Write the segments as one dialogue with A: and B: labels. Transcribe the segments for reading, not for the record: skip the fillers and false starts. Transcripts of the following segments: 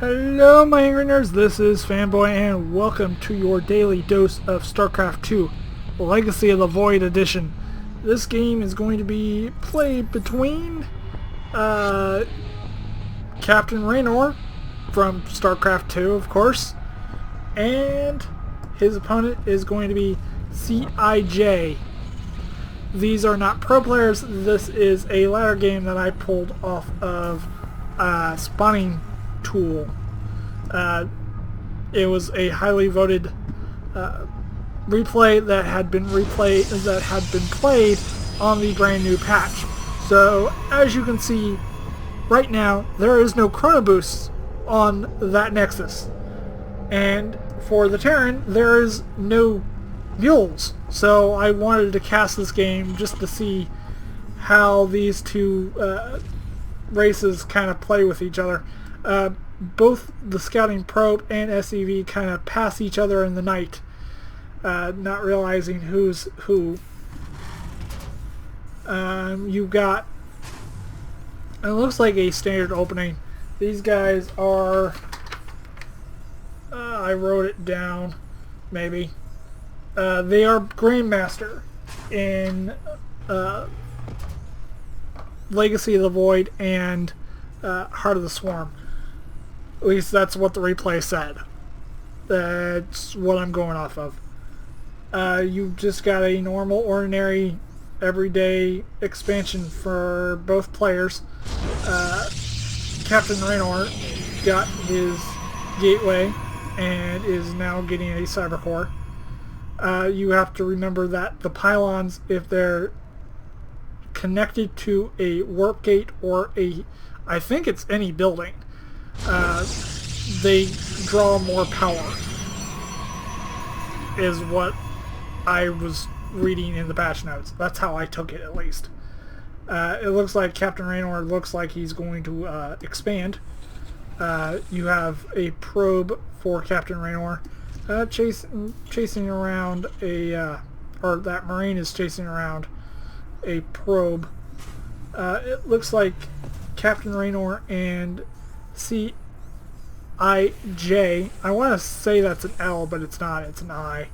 A: Hello my angry nerds, this is Fanboy and welcome to your daily dose of Starcraft 2 Legacy of the Void Edition. This game is going to be played between CaptRaynor from Starcraft 2 of course, and his opponent is going to be CIJ. These are not pro players, this is a ladder game that I pulled off of spawning tool. It was a highly voted replay that had been played on the brand new patch. So as you can see right now, there is no chrono boosts on that Nexus, and for the Terran there is no mules. So I wanted to cast this game just to see how these two races kind of play with each other. Both the scouting probe and SCV kind of pass each other in the night, not realizing who's who. You got, it looks like a standard opening. These guys are, I wrote it down, maybe. They are Grandmaster in Legacy of the Void and Heart of the Swarm. At least that's what the replay said. That's what I'm going off of. You just got a normal, ordinary, everyday expansion for both players. CaptRaynor got his gateway and is now getting a cyber core. You have to remember that the pylons, if they're connected to a warp gate or I think it's any building, they draw more power, is what I was reading in the patch notes. That's how I took it, at least. It looks like CaptRaynor looks like he's going to expand. You have a probe for CaptRaynor chasing around or that Marine is chasing around a probe. It looks like CaptRaynor and CIJ, I want to say that's an L, but it's not, it's an I,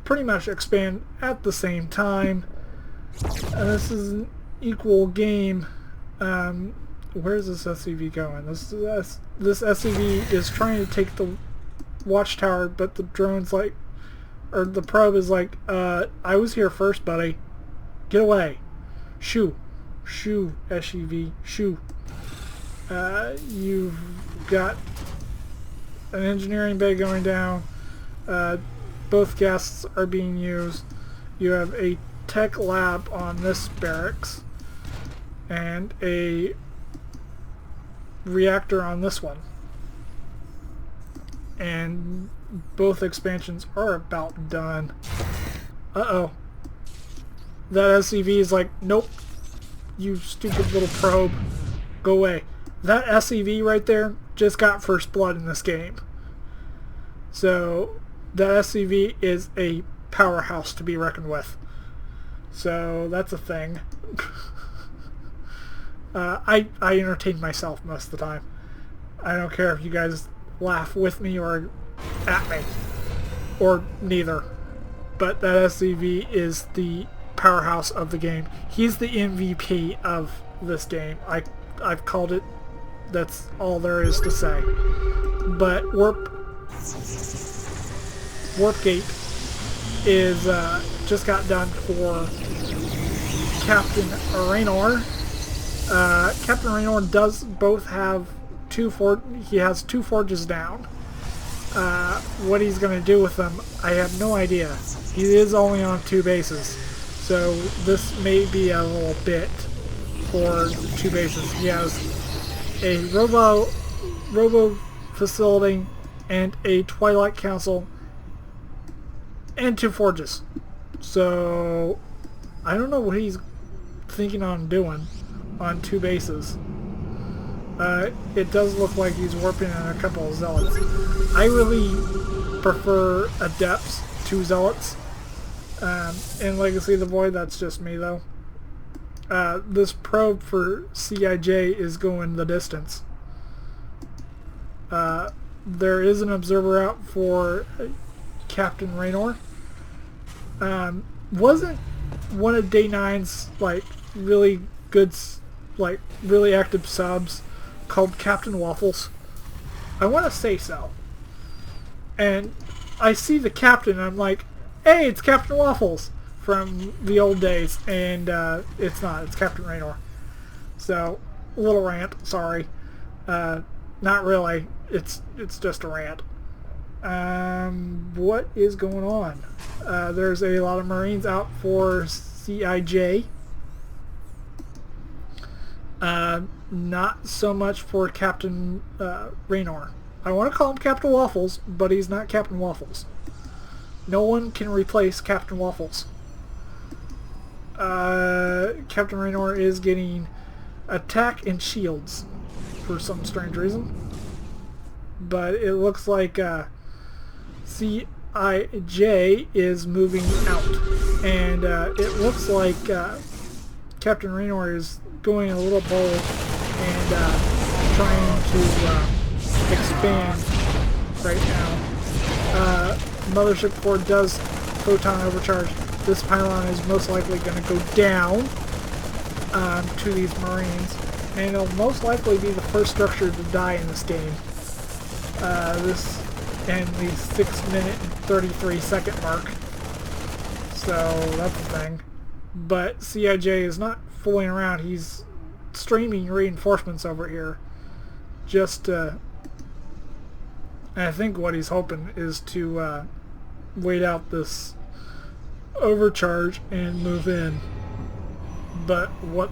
A: pretty much expand at the same time. This is an equal game. Where's this SCV going? This SCV is trying to take the watchtower, but the drone's like, or the probe is like, I was here first, buddy. Get away. Shoo. Shoo, SCV. Shoo. You've got an engineering bay going down. Both guests are being used. You have a tech lab on this barracks and a reactor on this one. And both expansions are about done. Uh-oh. That SCV is like, nope, you stupid little probe, go away. That SCV right there just got first blood in this game. So that SCV is a powerhouse to be reckoned with. So that's a thing. I entertain myself most of the time. I don't care if you guys laugh with me or at me, or neither. But that SCV is the powerhouse of the game. He's the MVP of this game. I've called it. That's all there is to say. But Warp Gate is just got done for CaptRaynor. CaptRaynor does both have he has two forges down. What he's going to do with them, I have no idea. He is only on 2 bases, so this may be a little bit for 2 bases. He has a robo facility and a Twilight Council and 2 forges. So I don't know what he's thinking on doing on 2 bases. It does look like he's warping in a couple of zealots. I really prefer adepts to zealots in Legacy of the Void. That's just me though. This probe for CIJ is going the distance. There is an observer out for CaptRaynor. Wasn't one of Day 9's like really good, like really active subs called Captain Waffles? I want to say so. And I see the captain, and I'm like, hey, it's Captain Waffles from the old days, and it's not. It's CaptRaynor. So, a little rant. Sorry. Not really. It's just a rant. What is going on? There's a lot of Marines out for CIJ. Not so much for CaptRaynor. I want to call him Captain Waffles, but he's not Captain Waffles. No one can replace Captain Waffles. CaptRaynor is getting attack and shields for some strange reason. But it looks like CIJ is moving out. And it looks like CaptRaynor is going a little bold and trying to expand right now. Mothership Core does photon overcharge. This pylon is most likely going to go down to these Marines, and it'll most likely be the first structure to die in this game. This and the 6-minute and 33-second mark. So that's the thing. But CIJ is not fooling around. He's streaming reinforcements over here. Just and I think what he's hoping is to wait out this overcharge and move in. But what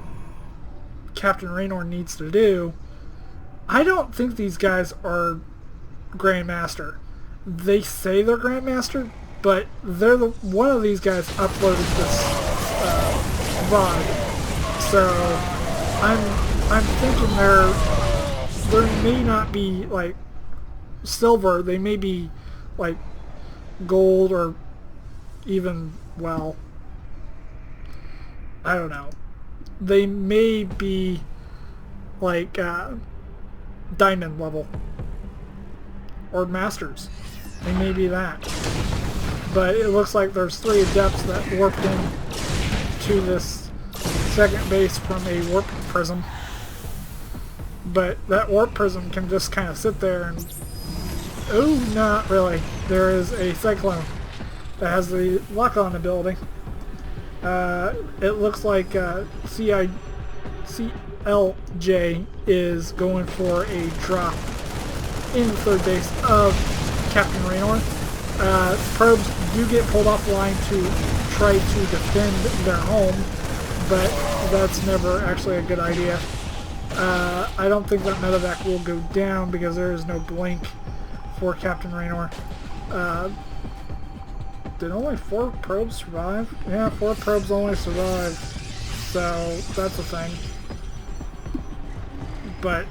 A: CaptRaynor needs to do, I don't think these guys are Grandmaster. They say they're Grandmaster, but they're one of these guys uploaded this VOD. So I'm thinking there may not be like silver. They may be like gold or even, well, I don't know. They may be like diamond level or masters. They may be that. But it looks like there's 3 adepts that warped in to this second base from a warp prism. But that warp prism can just kind of sit there and... Oh, not really. There is a cyclone that has the lock-on ability. It looks like CLJ is going for a drop in the third base of CaptRaynor. Probes do get pulled off the line to try to defend their home, but that's never actually a good idea. I don't think that medevac will go down because there is no blink for CaptRaynor. Did only 4 probes survive? Yeah, 4 probes only survived. So, that's a thing. But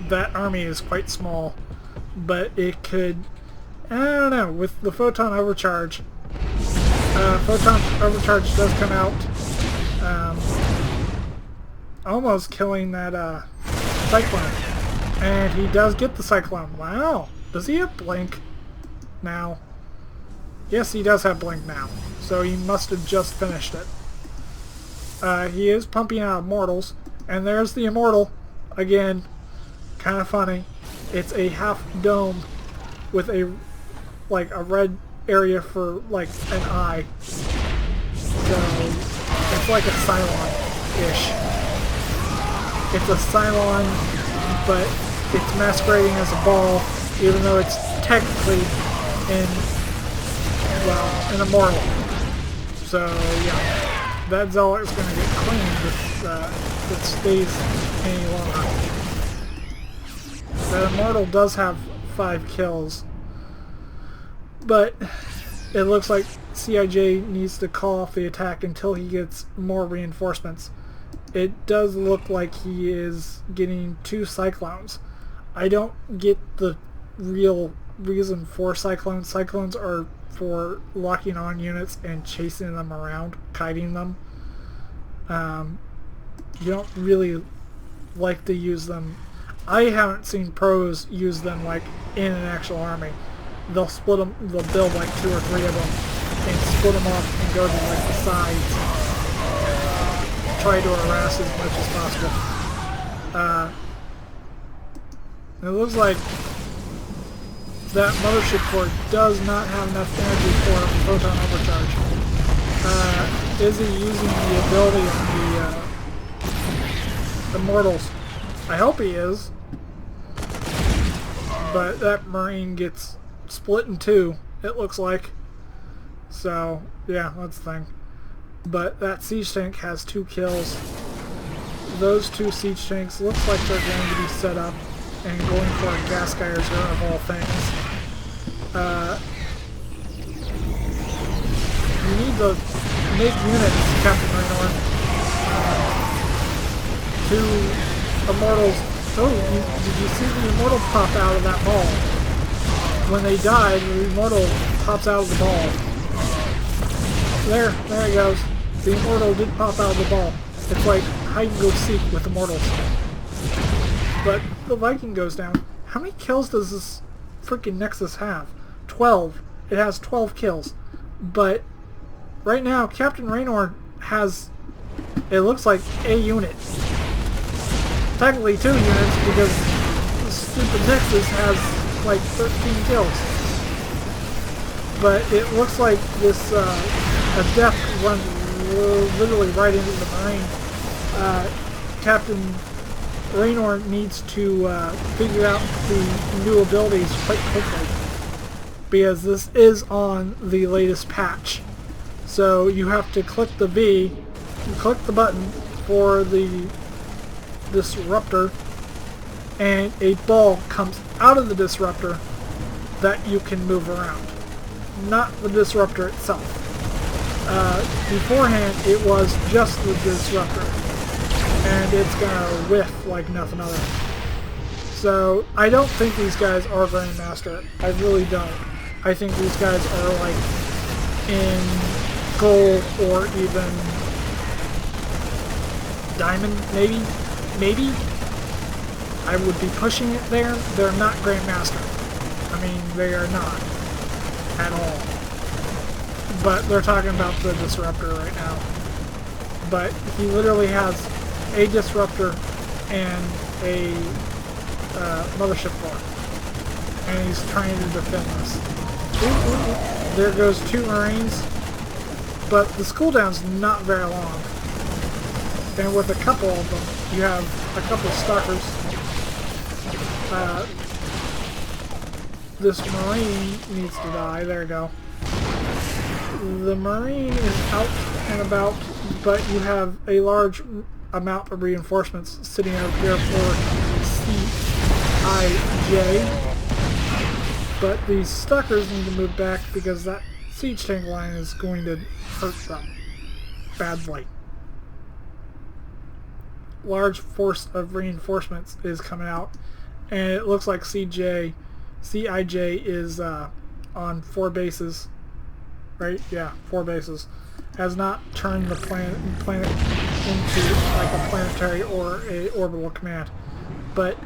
A: that army is quite small. But it could... I don't know, with the photon overcharge. Photon overcharge does come out. Almost killing that cyclone. And he does get the cyclone. Wow. Does he have blink now? Yes, he does have blink now. So he must have just finished it. He is pumping out immortals. And there's the immortal. Again, kind of funny. It's a half dome with a red area for like an eye. So it's like a Cylon-ish. It's a Cylon, but it's masquerading as a ball, even though it's technically an immortal. So yeah, that Zealot is going to get cleaned if it stays any longer. That immortal does have 5 kills, but it looks like CIJ needs to call off the attack until he gets more reinforcements. It does look like he is getting 2 cyclones. I don't get the real reason for cyclones. Cyclones are for locking on units and chasing them around, kiting them. You don't really like to use them. I haven't seen pros use them like in an actual army. They'll split them. They'll build like 2 or 3 of them and split them up and go to like the sides. Try to harass as much as possible. It looks like that mothership core does not have enough energy for a proton overcharge. Is he using the ability on the mortals? I hope he is. But that Marine gets split in 2, it looks like. So, yeah, that's the thing. But that siege tank has 2 kills. Those 2 siege tanks looks like they're going to be set up and going for a gas geyser of all things. You need to make units, CaptRaynor, to Immortals. Oh, did you see the Immortal pop out of that ball? When they die, the Immortal pops out of the ball. There it goes. The Immortal did pop out of the ball. It's like hide and go seek with Immortals. But the Viking goes down. How many kills does this freaking Nexus have? 12. It has 12 kills. But right now, CaptRaynor has, it looks like a unit. Technically 2 units because the stupid Nexus has like 13 kills. But it looks like this a death runs literally right into the Marine. CaptRaynor needs to figure out the new abilities quite quickly, because this is on the latest patch. So you have to click the V, click the button for the disruptor, and a ball comes out of the disruptor that you can move around. Not the disruptor itself. Beforehand it was just the disruptor, and it's gonna whiff like nothing other. So I don't think these guys are Grandmaster. I really don't. I think these guys are like in gold or even diamond, maybe. I would be pushing it there. They're not Grandmaster. I mean, they are not at all. But they're talking about the disruptor right now. But he literally has a disruptor and a mothership core, and he's trying to defend this. There goes 2 Marines, but the cooldown's not very long. And with a couple of them, you have a couple of Stalkers. This Marine needs to die. There we go. The Marine is out and about, but you have a large amount of reinforcements sitting out here for CIJ. But these Stalkers need to move back because that siege tank line is going to hurt them badly. Large force of reinforcements is coming out, and it looks like CIJ is on 4 bases, right? Yeah, 4 bases. Has not turned the planet into like a planetary or a orbital command. But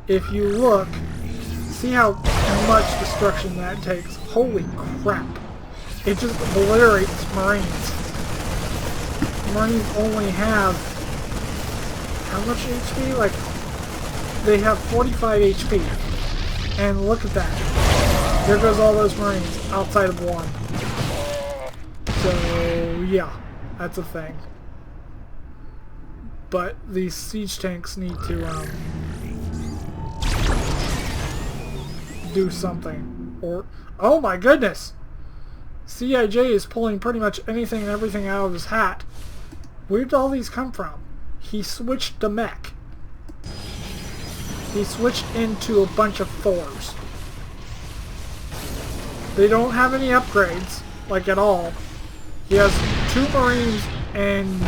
A: if you look, see how much destruction that takes. Holy crap! It just obliterates Marines. Marines only have how much HP? Like, they have 45 HP. And look at that. There goes all those Marines outside of 1. So, yeah, that's a thing. But these siege tanks need to do something. Or, oh my goodness! CIJ is pulling pretty much anything and everything out of his hat. Where did all these come from? He switched to mech. He switched into a bunch of Thors. They don't have any upgrades, like at all. He has 2 Marines and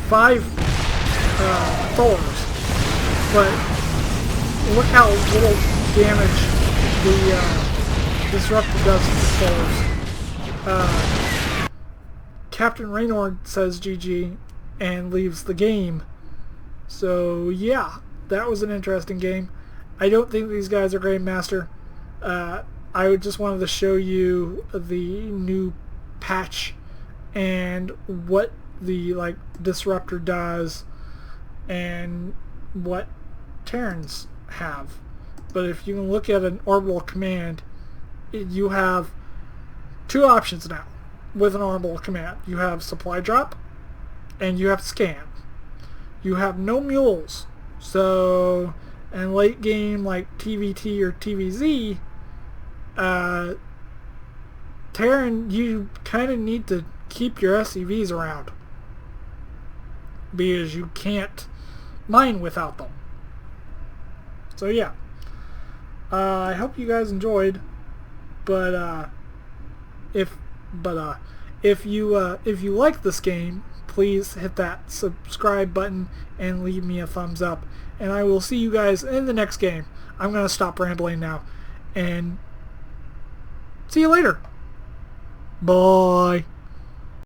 A: 5 Thors. But look how little damage the Disruptor does to the Thors. CaptRaynor says GG and leaves the game. So yeah, that was an interesting game. I don't think these guys are Grandmaster. I just wanted to show you the new patch and what the disruptor does and what Terrans have. But if you can look at an orbital command, you have two options now with an orbital command. You have supply drop and you have scan. You have no mules. So in late game like PvT or TVZ, Terran, you kind of need to keep your SCVs around because you can't mine without them. So yeah, I hope you guys enjoyed. But if you like this game, please hit that subscribe button and leave me a thumbs up. And I will see you guys in the next game. I'm gonna stop rambling now, and see you later. Bye.